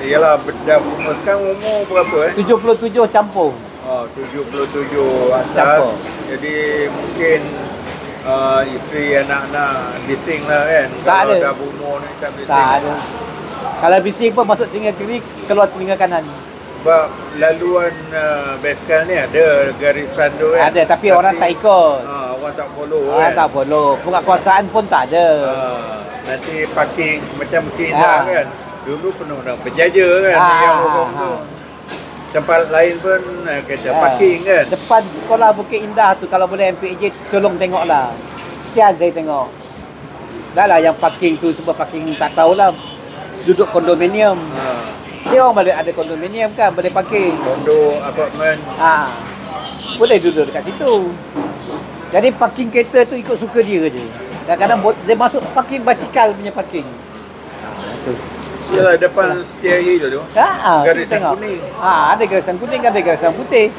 Yalah, dah sekarang umur berapa 77 campur. Oh, 77 atas. Campur. Jadi mungkin isteri anak-anak bising lah kan. Tak Kalau ada. dah berumur ni tak bising. Tak ada. Kalau bising pun masuk telinga kiri, keluar telinga kanan. Sebab laluan basikal ni ada garisan tu kan. Ada, tapi orang tak ikut. Orang tak follow Orang kan. tak follow. Penguatkuasaan pun tak ada. Nanti parking macam Indah kan. Dulu penuh dengan penjaja kan. Yang lorong tu. Tempat lain pun kereta parking kan. Depan sekolah Bukit Indah tu, kalau boleh MPAJ tolong tengoklah. Sial saya tengok. Dah lah yang parking tu semua parking tak tahulah. Duduk kondominium. Dia orang boleh ada kondominium kan, boleh parking. Kondo, apartmen. Boleh duduk dekat situ. Jadi parking kereta tu ikut suka dia je. Kadang-kadang dia masuk parking basikal punya parking. Tu. Yalah, depan steering tu. Garisan kuning. Ada garisan kuning, ada garisan putih.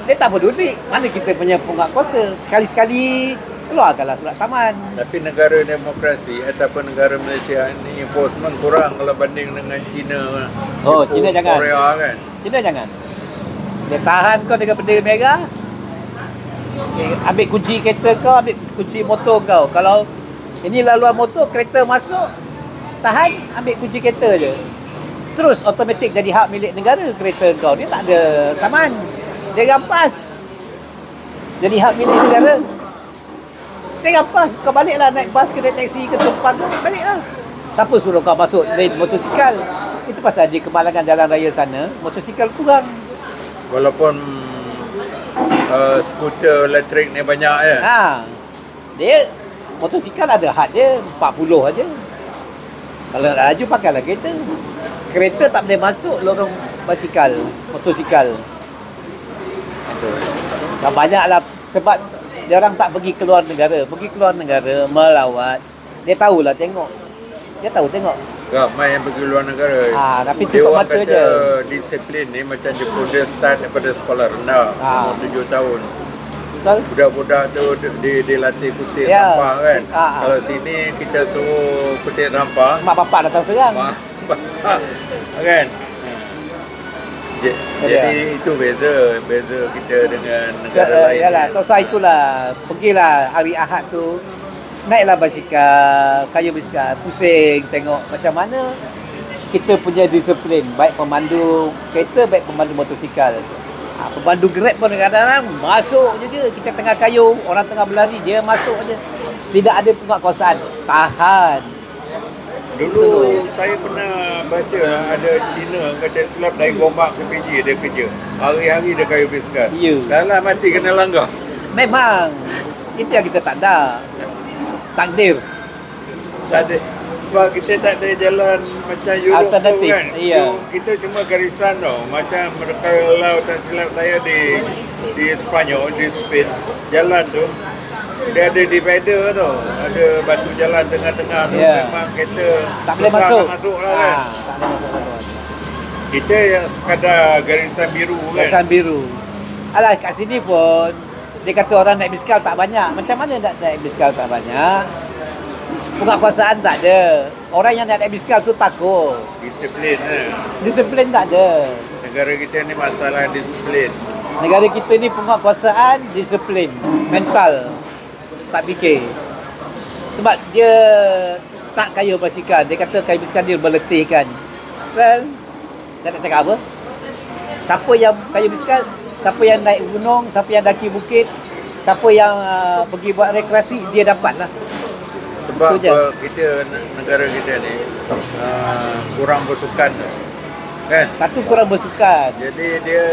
Dia tak peduli. Mana kita punya penguatkuasa. Sekali-sekali keluarkanlah surat saman. Tapi negara demokrasi ataupun negara Malaysia ni enforcement kurang kalau banding dengan China. China jangan. Korea kan. China jangan. Dia tahan kau dengan bendera merah. Ambil kunci kereta kau, ambil kunci motor kau. Kalau ini laluan motor, kereta masuk, tahan, ambil kunci kereta je. Terus automatik jadi hak milik negara kereta kau. Dia tak ada saman. Dia rampas. Jadi hak milik negara. Dia rampas. Kau baliklah naik bas ke naik taksi ke tempat tu, baliklah. Siapa suruh kau masuk lane motosikal? Itu pasal di kemalangan jalan raya sana, motosikal kurang. Walaupun skuter elektrik ni banyak ya. Dia motosikal ada had dia 40 aja. Kalau nak laju pakailah kereta. Kereta tak boleh masuk lorong basikal, motosikal. Itu. Tak banyaklah sebab dia orang tak pergi keluar negara. Pergi keluar negara melawat. Dia tahulah tengok. Dia tahu tengok. Ramai yang pergi luar negara. Tapi tutup mata je. Disiplin ni macam Jepun, dia start daripada sekolah rendah, umur 7 tahun. Betul? Budak-budak tu dilatih kutip sampah kan. Kalau sini kita suruh kutip sampah, mak bapak datang serang. Kan? Jadi itu beza kita dengan negara lain. Yalah, tosah itulah. Pergilah hari Ahad tu, naiklah basikal, kayu basikal, pusing tengok macam mana kita punya disiplin, baik pemandu kereta, baik pemandu motosikal. Pemandu Grab pun kadang-kadang masuk je dia. Kita tengah kayu, orang tengah berlari, dia masuk je. Tidak ada penguatkuasaan. Tahan. Dulu saya pernah baca ada Cina kata silap dari Gombak ke PJ dia kerja. Hari-hari dia kayu basikal. Dalam mati kena langgar. Memang. Itu yang kita tak ada. Takdir. Tak ada. Sebab kita tak ada jalan macam Europe tu kan. Kita cuma garisan tau. Macam kalau tak silap saya di Sepanyol, di Spain, jalan tu dia ada divider tu. Ada batu jalan tengah-tengah tu. Memang kereta tak boleh masuk lah kan. Kita yang sekadar garisan biru kan. Garisan biru. Alah, kat sini pun dia kata orang naik basikal tak banyak. Macam mana nak naik basikal tak banyak? Penguatkuasaan tak ada. Orang yang naik basikal tu takut. Disiplin Disiplin tak ada. Negara kita ni masalah disiplin. Negara kita ni penguatkuasaan, disiplin, mental. Tak fikir. Sebab dia tak kayu basikal. Dia kata kayu basikal dia berletihkan. Well, dia nak cakap apa? Siapa yang kayu basikal? Siapa yang naik gunung? Siapa yang daki bukit? Siapa yang pergi buat rekreasi? Dia dapat lah. Sebab kita, negara kita ni kurang bersukan kan? Satu kurang bersukan. Jadi dia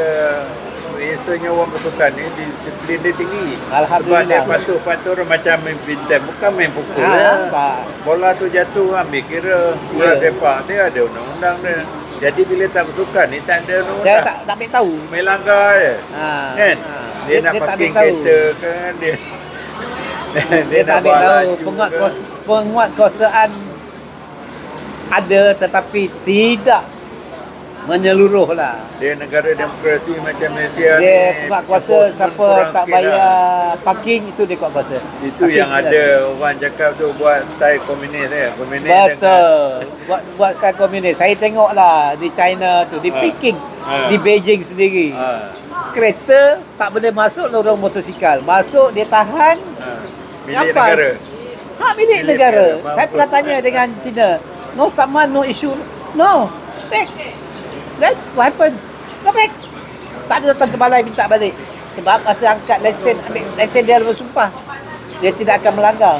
biasanya orang bersukan ni disiplin dia tinggi. Alhamdulillah. Sebab dia patur macam main bintang, bukan main pukul bola tu jatuh ambil kira bola sepak dia ada undang-undang dia. Jadi bila tak bersukan ni tak ada undang-undang. Dia tak ambil tahu. Main langgar je. Kan? Dia nak parking kereta kan dia. Dia tak ambil tahu. Penguatkuasaan ada tetapi tidak menyeluruh lah. Dia negara demokrasi macam Malaysia Dia ni, kuat kuasa, enforcement siapa kurang tak sikit bayar lah. parking itu dia kuat kuasa. Itu yang ada orang cakap tu buat style komunis ya. Komunis Betul. Buat style komunis. Saya tengok lah di China tu, di Peking, di Beijing sendiri. Kereta tak boleh masuk lorong motosikal. Masuk dia tahan. Milik Rampas. negara. Milik negara. Mampus. Saya pernah tanya dengan Cina. No someone, no issue. No. Back. Then what happened? Go back. Tak ada datang ke balai minta balik. Sebab masa angkat lesen, ambil lesen dia bersumpah. Dia tidak akan melanggar.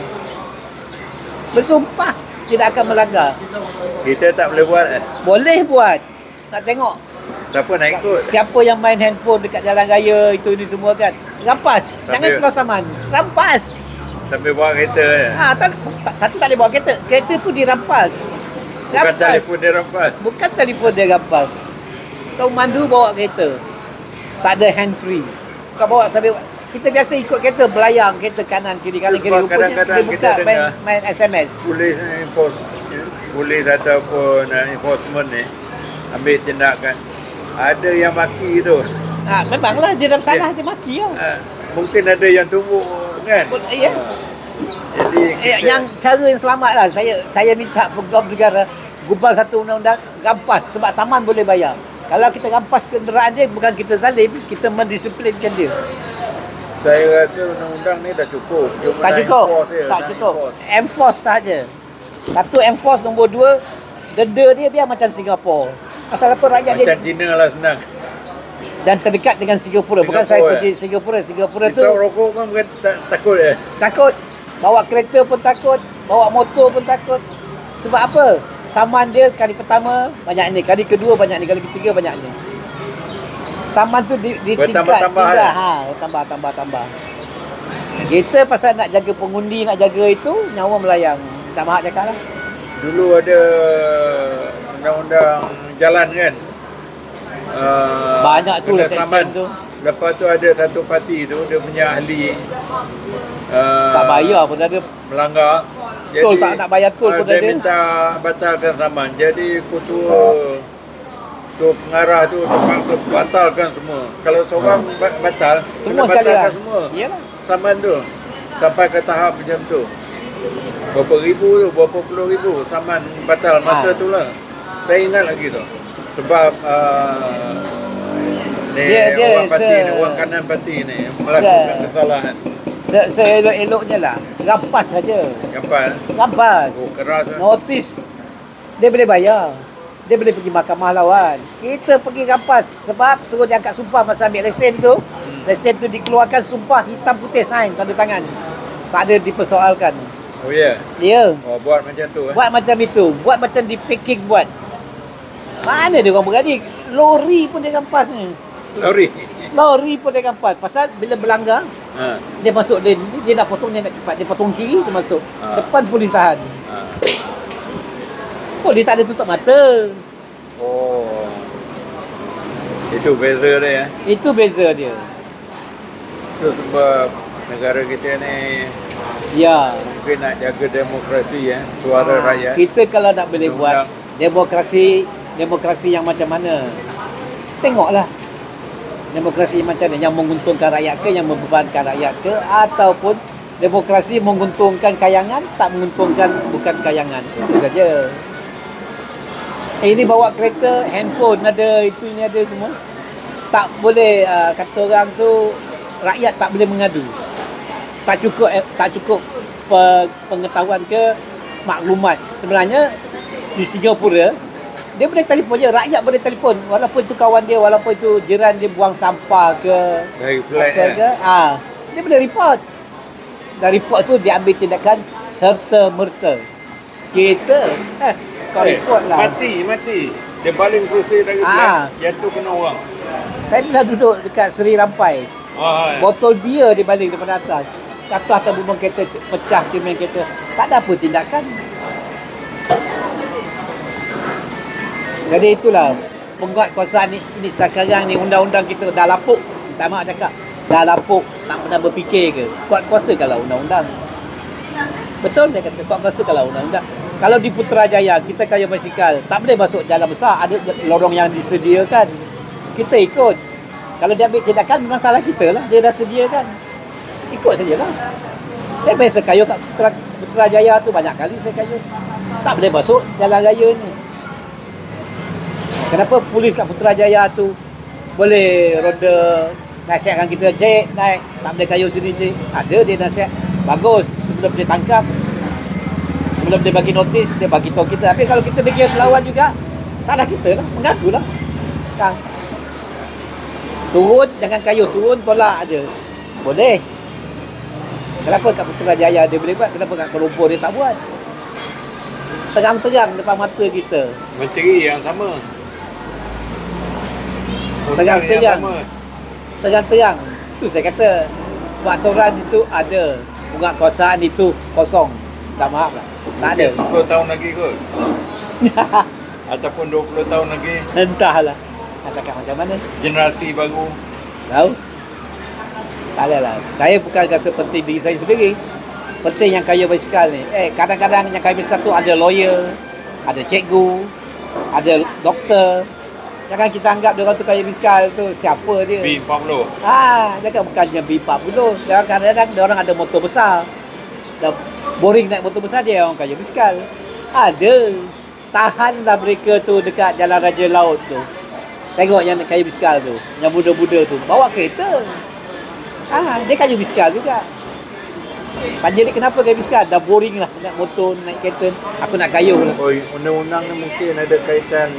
Bersumpah tidak akan melanggar. Kita tak boleh buat Boleh buat. Nak tengok siapa nak ikut. siapa yang main handphone dekat jalan raya itu ni semua kan. Rampas. Jangan keluar saman. Rampas. Sambil bawa kereta Satu tak boleh bawa kereta. Kereta tu dirampas. Bukan telefon dia rampas. Bukan telefon dia rampas. Kau mandu bawa kereta. Tak ada hand free. Kau bawa sambil kita biasa ikut kereta belayang, kereta kanan kiri kanan kiri. Sebab kadang-kadang dia kita dengar main SMS. Polis ataupun enforcement ni ambil tindakan. Ada yang maki tu. Memanglah dia dah salah dia maki lah. Mungkin ada yang tumbuk kan. Ya. Jadi kita, Yang cara yang selamat lah. Saya minta program negara gubal satu undang-undang rampas sebab saman boleh bayar. Kalau kita rampas kenderaan dia, bukan kita zalim, kita mendisiplinkan dia. saya rasa undang-undang ni dah cukup. Cuma Tak nak cukup. enforce dia, Tak nak cukup. enforce. Enforce sahaja. Satu enforce, nombor dua, denda dia biar macam Singapura. Asal apa rakyat Macam dia Cina lah senang. dan terdekat dengan Singapura. Bukan saya Singapura, pergi Singapura. Singapura tu Pisau rokok pun bukan takut takut. Bawa kereta pun takut. Bawa motor pun takut. Sebab apa? Saman dia kali pertama banyak ni, kali kedua banyak ni, kali ketiga banyak ni. Saman tu di tingkat Bertambah-tambah, tambah. Kita pasal nak jaga pengundi, nak jaga itu, nyawa melayang. Tak mahu cakap lah. Dulu ada undang-undang jalan kan. Banyak tu lah kena section saman. tu. Lepas tu ada satu parti tu, dia punya ahli Tak bayar pun ada. melanggar. Tol tak nak bayar tol pun dia ada. minta batalkan saman. Jadi ketua pengarah tu terpaksa batalkan semua. Kalau seorang batal, Semua kena sekali batalkan lah. semua Iyalah. saman tu. Sampai ke tahap macam tu. Berapa ribu tu, berapa puluh ribu saman batal masa tu lah. Saya ingat lagi tu. Sebab Dia orang parti ni, orang kanan parti ni melakukan kesalahan. Seelok-eloknya lah. Rampas saja. Gambar. Rampas. Oh, keras lah. Notis. Dia boleh bayar. Dia boleh pergi mahkamah lawan. Kita pergi rampas. Sebab suruh dia angkat sumpah masa ambil lesen tu. Lesen tu dikeluarkan sumpah hitam putih sign tanda tangan. Tak ada dipersoalkan. Oh ya? Ya. Oh, buat macam tu Buat macam itu. Buat macam di Peking buat. Mana dia orang berani? Lori pun dia rampas ni. Lori pun dia rampas. Pasal bila berlanggar, dia masuk lane. Dia nak potong, dia nak cepat. Dia potong kiri, dia masuk. Depan polis tahan. Oh, dia tak ada tutup mata. Oh. Itu beza dia. Itu beza dia. Itu sebab negara kita ni Ya. mungkin nak jaga demokrasi suara rakyat. Kita kalau nak boleh buat Undang-undang. demokrasi yang macam mana? Tengoklah. Demokrasi macam mana? Yang menguntungkan rakyat ke, yang membebankan rakyat ke, ataupun demokrasi menguntungkan kayangan, tak menguntungkan bukan kayangan. Itu saja. Ini bawa kereta, handphone ada, itu ini ada semua. Tak boleh kata orang tu rakyat tak boleh mengadu. Tak cukup pengetahuan ke maklumat. Sebenarnya di Singapura dia boleh telefon je, rakyat boleh telefon walaupun itu kawan dia, walaupun itu jiran dia buang sampah ke Dari flat ke, dia boleh report. Dan report tu dia ambil tindakan serta merta. Kita kau report lah. Mati. Dia baling kerusi dari flat, jatuh kena orang. Saya pernah duduk dekat Seri Rampai. Botol bia dia baling daripada atas. Atas bumbung kereta pecah cermin kereta. Tak ada apa tindakan. Jadi itulah penguatkuasaan ini sekarang ni, undang-undang kita dah lapuk. Tak maaf cakap. Dah lapuk, tak pernah berfikir ke. Kuat kuasa kalau undang-undang. Betul dia kata kuat kuasa kalau undang-undang. Kalau di Putrajaya kita kaya basikal, tak boleh masuk jalan besar, ada lorong yang disediakan. Kita ikut. Kalau dia ambil tindakan memang salah kita lah, dia dah sediakan. Ikut sajalah. Saya biasa kayu kat Putrajaya tu banyak kali saya kayu. Tak boleh masuk jalan raya ni. Kenapa polis kat Putrajaya tu boleh ronda nasihatkan kita, cik naik, tak boleh kayu sini cik. Ada dia nasihat. Bagus sebelum dia tangkap. Sebelum dia bagi notis, dia bagi tahu kita. Tapi kalau kita pergi melawan juga, salah kita lah, mengakulah. Kang. Turun, jangan kayu, turun, tolak aja. Boleh. Kenapa kat Putrajaya dia boleh buat, kenapa kat Kuala Lumpur dia tak buat? Terang-terang depan mata kita. Menteri yang sama. Terang-terang. Terang-terang. Itu saya kata, peraturan itu ada. Penguatkuasaan itu kosong. Tak maaf lah. Tak ada. 10 tahun lagi kot. Ataupun 20 tahun lagi. Entahlah. Nak cakap macam mana? Generasi baru. Tahu? Tak ada lah. Saya bukan rasa penting diri saya sendiri. Penting yang kaya basikal ni. Kadang-kadang yang kaya basikal tu ada lawyer, ada cikgu, ada doktor. Jangan kita anggap dia orang tu kaya basikal tu siapa dia. B40. Jangan bukannya B40. Kadang-kadang dia orang ada motor besar. Dah boring naik motor besar, dia orang kaya basikal. Ada. Tahanlah mereka tu dekat Jalan Raja Laut tu. Tengok yang kaya basikal tu, yang buda-buda tu bawa kereta. Dia kaya basikal juga. Panjang ni kenapa kaya basikal? Dah boring lah naik motor, naik kereta. Aku nak kayuh lah. Oh, undang-undang ni mungkin ada kaitan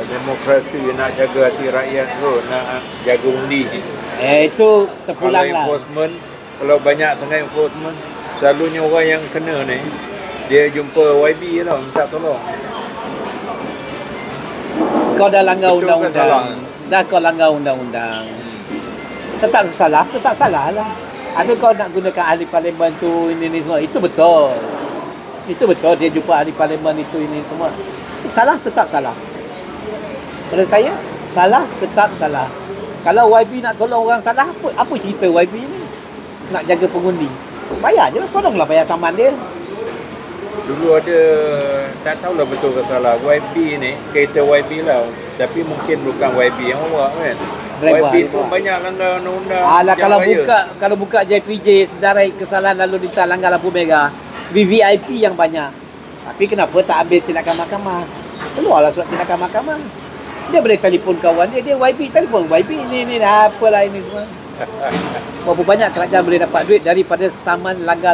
demokrasi, nak jaga hati rakyat tu, nak jaga undi. Itu terpulang kalau lah. Enforcement, kalau banyak sangat enforcement, selalunya orang yang kena ni, dia jumpa YB tau, minta tolong. Kau dah langgar Betul ke undang-undang. salah? Dah kau langgar undang-undang. Tetap salah lah. Habis kau nak gunakan ahli parlimen tu, ini semua. Itu betul. Itu betul, dia jumpa ahli parlimen itu, ini semua. Salah, tetap salah. Pada saya, salah, tetap salah. Kalau YB nak tolong orang salah, apa cerita YB ni? Nak jaga pengundi. Bayar je lah, tolonglah bayar saman dia. Dulu ada, tak tahulah betul ke salah, YB ni, kereta YB lah. Tapi mungkin bukan YB yang awak kan. YB pun banyak langgar undang-undang. Kalau buka JPJ sedarai kesalahan lalu lintas langgar lampu merah, VVIP yang banyak. Tapi kenapa tak ambil tindakan mahkamah? Keluarlah surat tindakan mahkamah. Dia boleh telefon kawan dia YB, telefon YB ni apalah ini semua. Berapa banyak kerajaan boleh dapat duit daripada saman langgar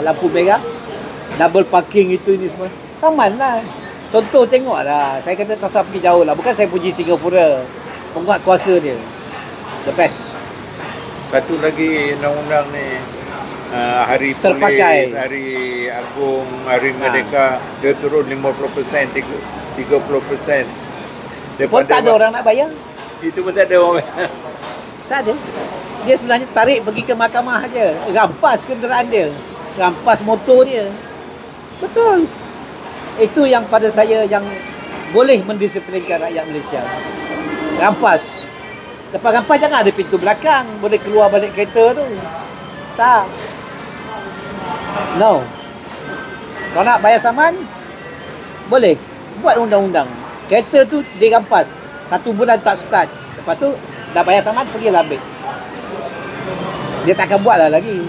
lampu merah, double parking itu ini semua. Saman lah. Contoh tengoklah. Saya kata tak usah pergi jauh lah. Bukan saya puji Singapura. Penguat kuasa dia. The best. Satu lagi undang-undang ni, hari terpakai. Polis, hari Agung, hari Merdeka, dia turun 50%, 30%. Pun tak ada orang nak bayar. Itu pun tak ada orang. Tak ada. Dia sebenarnya tarik pergi ke mahkamah saja. Rampas kenderaan dia. Rampas motor dia. Betul. Itu yang pada saya yang boleh mendisiplinkan rakyat Malaysia. Rampas. Lepas rampas jangan ada pintu belakang. Boleh keluar balik kereta tu. Tak. No. Kau nak bayar saman? Boleh. Buat undang-undang. Kereta tu dirampas. 1 bulan tak start. Lepas tu dah bayar saman, pergilah ambil. Dia takkan buat lah lagi.